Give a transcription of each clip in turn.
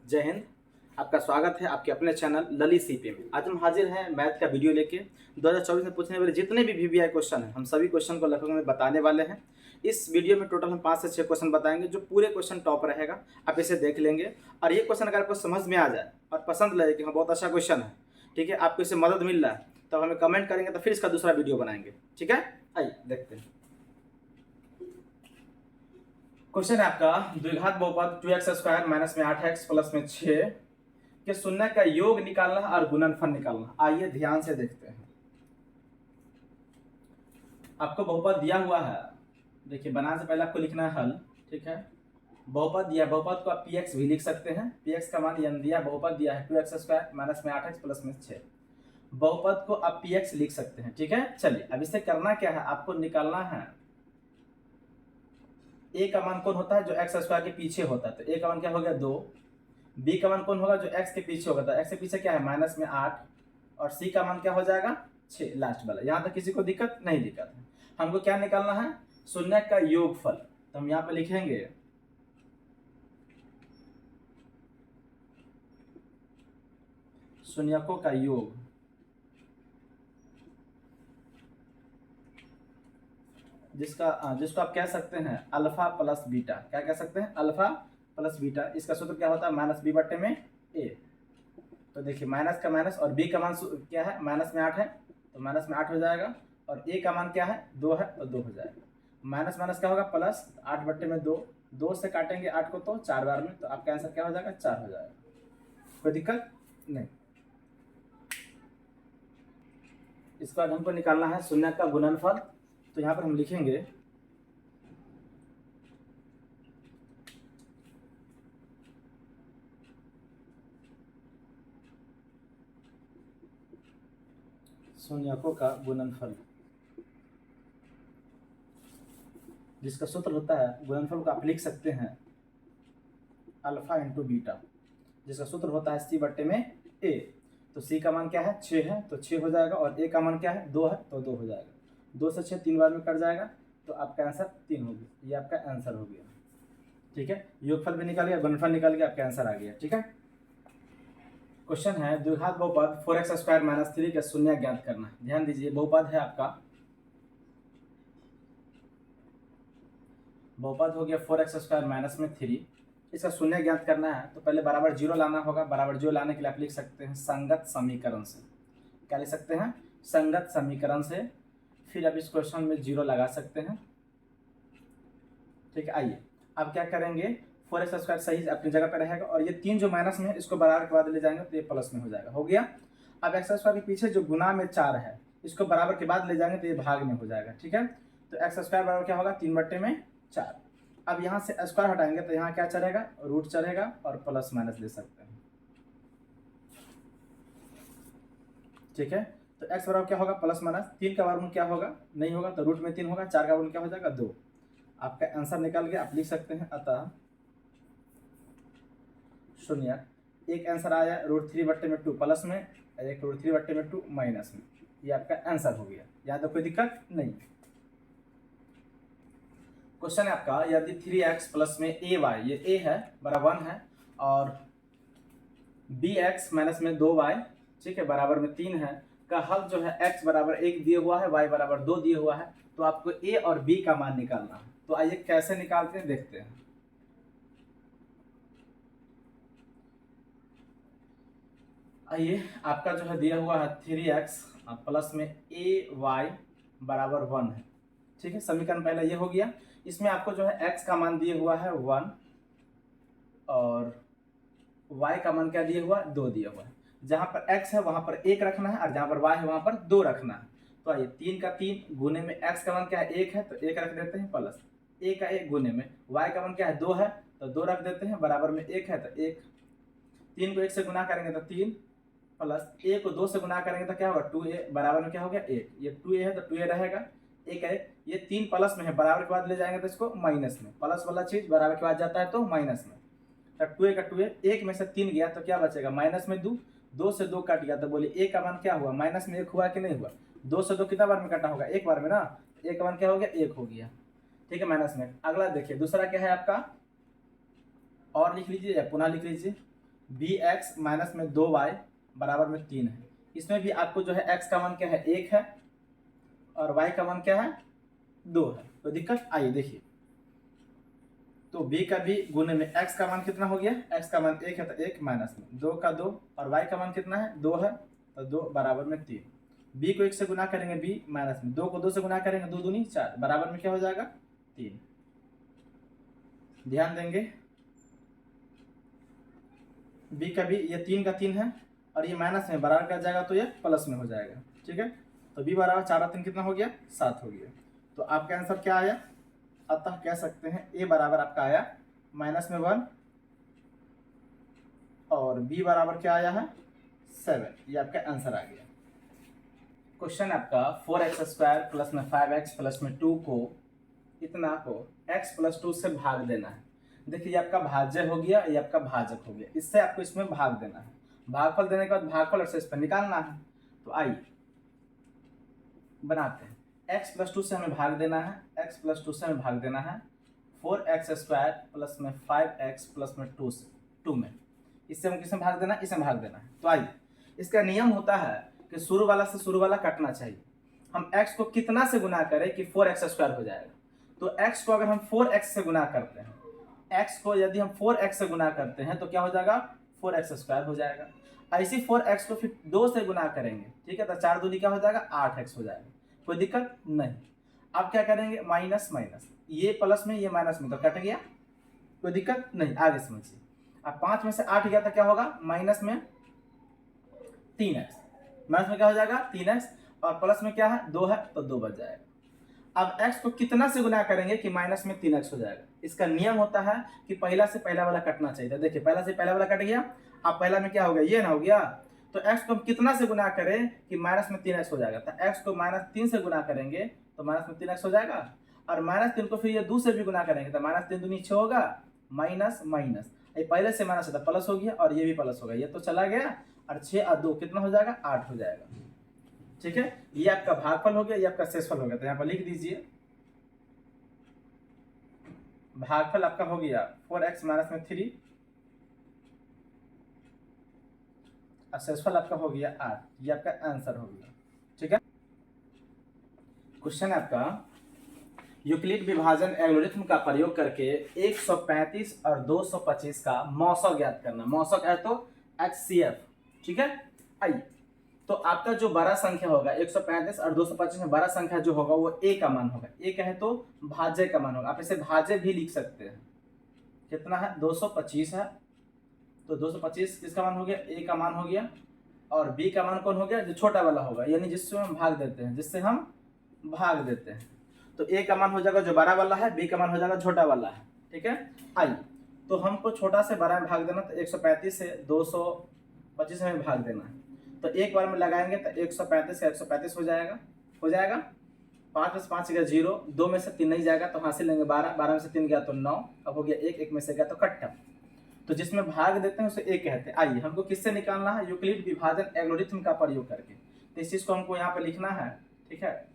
जय हिंद। आपका स्वागत है आपके अपने चैनल लली सीपी में। आज हम हाजिर हैं मैथ का वीडियो लेके। 2024 में पूछने वाले जितने भी वीवीआई क्वेश्चन हैं हम सभी क्वेश्चन को लगभग में बताने वाले हैं। इस वीडियो में टोटल हम 5 से 6 क्वेश्चन बताएंगे जो पूरे क्वेश्चन टॉप रहेगा। आप इसे देख लेंगे और ये क्वेश्चन अगर आपको समझ में आ जाए और पसंद लगे कि हाँ बहुत अच्छा क्वेश्चन है, ठीक है, आपको इससे मदद मिल रहा है, तो हमें कमेंट करेंगे तो फिर इसका दूसरा वीडियो बनाएंगे। ठीक है, आइए देखते हैं। क्वेश्चन है आपका द्विघात बहुपद 2x² माइनस में 8x प्लस में 6 के शून्य का योग निकालना और गुणनफल निकालना। आइए ध्यान से देखते हैं। आपको बहुपद दिया हुआ है, देखिए बनाने से पहले आपको लिखना है हल। ठीक है, बहुपद दिया, बहुपद को आप px भी लिख सकते हैं। px का मान यन दिया, बहुपद दिया है 2x² माइनस में 8x प्लस में 6। बहुपद को आप px लिख सकते हैं। ठीक है, चलिए अब इसे करना क्या है, आपको निकालना है a का मान कौन होता है जो x² के पीछे होता है, तो a का मान क्या हो गया 2। b का मान कौन होगा जो x के पीछे होगा, तो x के पीछे क्या है माइनस में 8, और c का मान क्या हो जाएगा 6 लास्ट वाला। यहाँ तक किसी को दिक्कत नहीं, दिक्कत है। हमको क्या निकालना है, शून्य का योगफल। तो हम यहाँ पे लिखेंगे शून्यकों का योग, जिसको आप कह सकते हैं अल्फा प्लस बीटा। क्या कह सकते हैं, अल्फा प्लस बीटा। इसका सूत्र क्या होता है माइनस बी बट्टे में ए। तो देखिए माइनस का माइनस और बी का मान क्या है माइनस में 8 है, तो माइनस में 8 हो जाएगा, और ए का मान क्या है 2 है, तो 2 हो जाएगा। माइनस माइनस क्या होगा प्लस, 8 बट्टे में 2, 2 से काटेंगे 8 को तो 4 बार में, तो आपका आंसर क्या हो जाएगा 4 हो जाएगा। कोई दिक्कत नहीं। इसके बाद हमको निकालना है शून्य का गुणनफल। तो यहाँ पर हम लिखेंगे शून्यकों का गुणनफल, जिसका सूत्र होता है, गुणनफल को आप लिख सकते हैं अल्फा इंटू बीटा, जिसका सूत्र होता है सी बट्टे में ए। तो सी का मान क्या है 6 है, तो 6 हो जाएगा, और ए का मान क्या है 2 है, तो 2 हो जाएगा। 2 से 6 3 बार में कट जाएगा, तो आपका आंसर 3 हो गया। ये आपका आंसर हो गया। ठीक है, योगफल भी निकाल गया, गुणनफल निकाल गया, आपका आंसर आ गया। ठीक है, क्वेश्चन है द्विघात बहुपद 4x² माइनस 3 का शून्य ज्ञात करना। ध्यान दीजिए, बहुपद है आपका, बहुपद हो गया 4x² माइनस में 3, इसका शून्य ज्ञात करना है। तो पहले बराबर जीरो लाना होगा। बराबर जीरो लाने के लिए आप लिख सकते हैं संगत समीकरण से। क्या लिख सकते हैं, संगत समीकरण से। फिर आप इस क्वेश्चन में जीरो लगा सकते हैं। ठीक है, आइए अब क्या करेंगे, 4x² सही अपनी जगह पर रहेगा, और ये 3 जो माइनस में है इसको बराबर के बाद ले जाएंगे तो ये प्लस में हो जाएगा। हो गया। अब x² के पीछे जो गुना में 4 है इसको बराबर के बाद ले जाएंगे तो ये भाग में हो जाएगा। ठीक है, तो x² बराबर क्या होगा 3 बट्टे में 4। अब यहाँ से स्क्वायर हटाएंगे तो यहाँ क्या चलेगा, रूट चलेगा, और प्लस माइनस ले सकते हैं। ठीक है, तो x बराबर क्या होगा प्लस माइनस, 3 का वर्गमूल क्या होगा नहीं होगा, तो रूट में 3 होगा, 4 का वर्गमूल क्या हो जाएगा 2। आपका आंसर निकल गया। आप लिख सकते हैं अतः शून्य, एक आंसर आया √3 बट्टे में 2 प्लस में, एक √3 बट्टे में 2 माइनस में। ये आपका आंसर हो गया। यहाँ तो कोई दिक्कत नहीं। क्वेश्चन है आपका, यदि 3x प्लस में ay, ये a है बराबर 1 है, और bx माइनस में 2y, ठीक है, बराबर में 3 है, का हल जो है x बराबर 1 दिए हुआ है, y बराबर 2 दिए हुआ है, तो आपको a और b का मान निकालना है। तो आइए कैसे निकालते हैं देखते हैं। आइए, आपका जो है दिया हुआ है 3x प्लस में ay बराबर 1 है। ठीक है, समीकरण पहला ये हो गया। इसमें आपको जो है x का मान दिए हुआ है 1, और y का मान क्या दिए हुआ 2 दिया हुआ है। जहां पर x है वहां पर 1 रखना है, और जहां पर y है वहां पर 2 रखना है। तो आइए 3 का 3 गुने में x का मान क्या है 1 है, तो 1 रख देते हैं, प्लस a का 1 गुने में y का मान क्या है 2 है, तो 2 रख देते हैं, बराबर में 1 है, तो 1। 3 को 1 से गुना करेंगे तो 3, प्लस a को 2 से गुना करेंगे तो क्या होगा 2a, बराबर में क्या हो गया 1। ये 2a है तो 2a रहेगा, 1 है, ये 3 प्लस में है, बराबर के बाद ले जाएंगे तो इसको माइनस में। प्लस वाला चीज बराबर के बाद जाता है तो माइनस में। तो 2a का 2a, 1 में से 3 गया तो क्या बचेगा माइनस में 2, 2 से 2 कट गया, तो बोलिए a का मान क्या हुआ माइनस में 1 हुआ कि नहीं हुआ। 2 से 2 कितना बार में कटा होगा, एक बार में ना, a का मान क्या हो गया 1 हो गया। ठीक है, माइनस में। अगला देखिए, दूसरा क्या है आपका, और लिख लीजिए या पुनः लिख लीजिए। बी एक्स माइनस में 2y बराबर में 3 है। इसमें भी आपको जो है x का मान क्या है 1 है और y का मान क्या है 2 है। तो दिक्कत आई देखिए, तो b का b गुने में x का मान कितना हो गया, x का मान 1 है तो 1 माइनस में 2 का 2 और y का मान कितना है 2 है तो 2 बराबर में 3। b को 1 से गुना करेंगे b माइनस में 2 को 2 से गुना करेंगे 2 दूनी 4 बराबर में क्या हो जाएगा 3। ध्यान देंगे b का b ये 3 का 3 है और ये माइनस में बराबर कर जाएगा तो ये प्लस में हो जाएगा। ठीक है, तो b बराबर 4 और 3 कितना हो गया 7 हो गया। तो आपका आंसर क्या आया, अतः कह सकते हैं a बराबर आपका आया माइनस में 1 और b बराबर क्या आया है 7। ये आपका आंसर आ गया। क्वेश्चन आपका 4x² प्लस में 5x प्लस में 2 को इतना को x प्लस 2 से भाग देना है। देखिए ये आपका भाज्य हो गया, ये आपका भाजक हो गया, इससे आपको इसमें भाग देना है। भागफल देने के बाद भागफल और शेष पर निकालना है। तो आइए बनाते हैं। x प्लस 2 से हमें भाग देना है, x प्लस 2 से हमें भाग देना है 4x² प्लस में 5x प्लस में 2 में। इससे हम किसमें भाग देना है, इसमें भाग देना है। तो आइए, इसका नियम होता है कि शुरू वाला से शुरू वाला कटना चाहिए। हम x को कितना से गुना करें कि 4x² हो जाएगा। तो x को अगर हम 4x से गुना करते हैं, x को यदि हम 4x से गुना करते हैं तो क्या हो जाएगा 4x² हो जाएगा। ऐसी 4x को फिर 2 से गुना करेंगे, ठीक है, तो 4 दूनी क्या हो जाएगा 8x हो जाएगा। कोई दिक्कत नहीं। अब क्या करेंगे माइनस माइनस, ये प्लस में ये माइनस में तो कट गया, कोई दिक्कत नहीं, आगे समझिए। अब 5 में से 8 गया तो क्या होगा माइनस में 3x, माइनस में क्या हो जाएगा 3x और प्लस में क्या है 2 है तो 2 बच जाएगा। अब x को कितना से गुना करेंगे कि माइनस में 3x हो जाएगा। इसका नियम होता है कि पहला से पहला वाला कटना चाहिए था। देखिए पहला से पहला वाला कट गया, अब पहला में क्या हो गया ये ना हो गया। तो x को हम कितना से गुना करें कि माइनस में 3x हो जाएगा। तो x को -3 से गुना करेंगे तो माइनस में 3x हो जाएगा और -3 को फिर ये 2 से भी गुना करेंगे तो -3 दूनी 6 होगा, माइनस माइनस ये पहले से माइनस था प्लस हो गया और ये भी प्लस हो गया, ये तो चला गया और 6 और 2 कितना हो जाएगा 8 हो जाएगा। ठीक है, ये आपका भागफल हो गया, ये आपका शेषफल हो गया। तो यहाँ पर लिख दीजिए भागफल आपका हो गया 4x माइनस में 3 और शेषफल आपका हो गया 8। ये आपका आंसर हो गया। ठीक है, क्वेश्चन आपका यूक्लिड विभाजन एल्गोरिथम का प्रयोग करके 135 और 225 का मौसक ज्ञात करना। मौसक है तो HCF। ठीक है, आइए तो आपका जो बड़ा संख्या होगा 135 और 225 में बड़ा संख्या जो होगा वो a का मान होगा। a का है तो भाज्य का मान होगा, आप इसे भाज्य भी लिख सकते हैं। कितना है 225 है तो 225 किसका मान हो गया a का मान हो गया और b का मान कौन हो गया जो छोटा वाला होगा, यानी जिससे हम भाग देते हैं, जिससे हम भाग देते हैं। तो a का मान हो जाएगा जो बड़ा वाला है, b का मान हो जाएगा छोटा वाला है। ठीक है, आइए तो हमको छोटा से बड़ा में भाग देना, तो 135 से 225 में भाग देना है। तो एक बार में लगाएंगे तो 135 का 135 हो जाएगा 5 में से 5 गया 0, 2 में से 3 नहीं जाएगा तो हासिल लेंगे 12, 12 में से 3 गया तो 9, अब हो गया 1, 1 में से गया तो कट्टा। तो जिसमें भाग देते हैं उसे एक कहते हैं। आइए हमको किससे निकालना है, यूक्लिड विभाजन एल्गोरिथम का प्रयोग करके। तो इस चीज को हमको यहाँ पे लिखना है। ठीक है,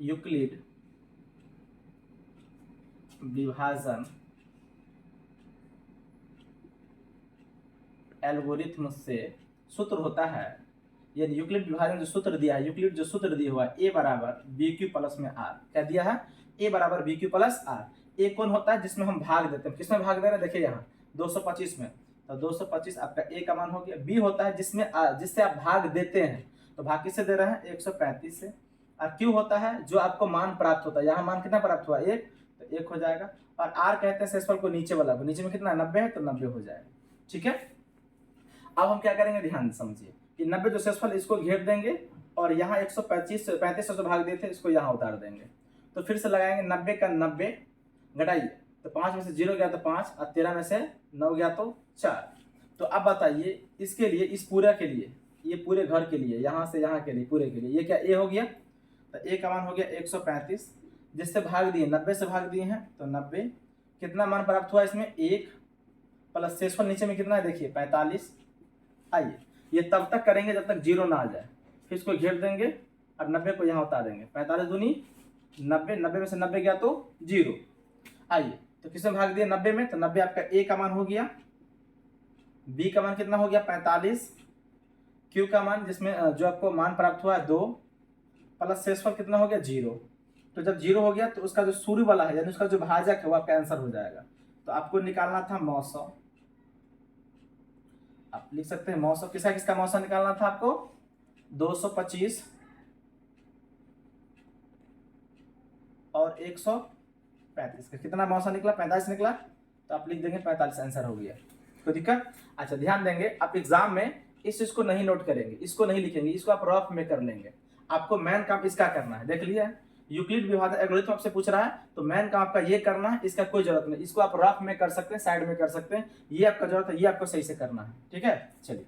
यूक्लिड विभाजन एल्गोरिथम से सूत्र होता है, यानी यूक्लिड विभाजन जो सूत्र दिया है, यूक्लिड जो सूत्र दिया हुआ है a बराबर BQ प्लस में r। क्या दिया है a बराबर BQ प्लस r। a कौन होता है जिसमें हम भाग देते हैं, किसमें भाग दे रहे हैं देखिए यहाँ 225 में, तो 225 आपका a का मान हो गया। b होता है जिसमें जिससे आप भाग देते हैं, तो भाग किससे दे रहे हैं 135 से। और q होता है जो आपको मान प्राप्त होता है, यहाँ मान कितना प्राप्त हुआ 1, तो 1 हो जाएगा। और r कहते हैं शेषफल को नीचे वाला को, नीचे में कितना 90 है तो 90 हो जाएगा। ठीक है, अब हम क्या करेंगे ध्यान से समझिए कि 90 जो शेषफल इसको घेर देंगे और यहाँ 135 से भाग देते हैं इसको यहाँ उतार देंगे। तो फिर से लगाएंगे 90 का 90 घटाइए, तो 5 में से 0 गया तो 5 और 13 में से 9 गया तो 4। तो अब बताइए इसके लिए, इस पूरा के लिए, ये पूरे घर के लिए, यहाँ से यहाँ के लिए, पूरे के लिए ये क्या a हो गया। तो a का मान हो गया 135, जिससे भाग दिए 90 से भाग दिए हैं तो 90। कितना मान प्राप्त हुआ इसमें 1 प्लस शेषफल नीचे में कितना है देखिए 45। आइए ये तब तक करेंगे जब तक 0 ना आ जाए, फिर इसको घेर देंगे और 90 को यहाँ उतार देंगे। 45 दूनी 90, 90 में से 90 गया तो 0। आइए तो किसमें भाग दिया 90 में, तो 90 आपका ए का मान हो गया, बी का मान कितना हो गया 45, क्यू का मान जिसमें जो आपको मान प्राप्त हुआ है 2, प्लस शेषफल कितना हो गया 0। तो जब 0 हो गया तो उसका जो शुरू वाला है यानी उसका जो भाजक है वो आपका आंसर हो जाएगा। तो आपको निकालना था मौसम, आप लिख सकते हैं मौसम, किसका किसका मौसम निकालना था आपको 225 और 135 का कितना मौसम निकला 45 निकला, तो आप लिख देंगे 45 आंसर हो गया। कोई दिक्कत? अच्छा ध्यान देंगे, आप एग्जाम में इस चीज को नहीं नोट करेंगे, इसको नहीं लिखेंगे, इसको आप रफ में कर लेंगे। आपको मेन काम इसका करना है, देख लिया यूक्लिड विभाजन एल्गोरिथम आपसे पूछ रहा है तो मेन काम आपका ये करना है, इसका कोई जरूरत नहीं, इसको आप रफ में कर सकते हैं, साइड में कर सकते हैं, ये आपका जरूरत है, ये आपको सही से करना है। ठीक है, चलिए।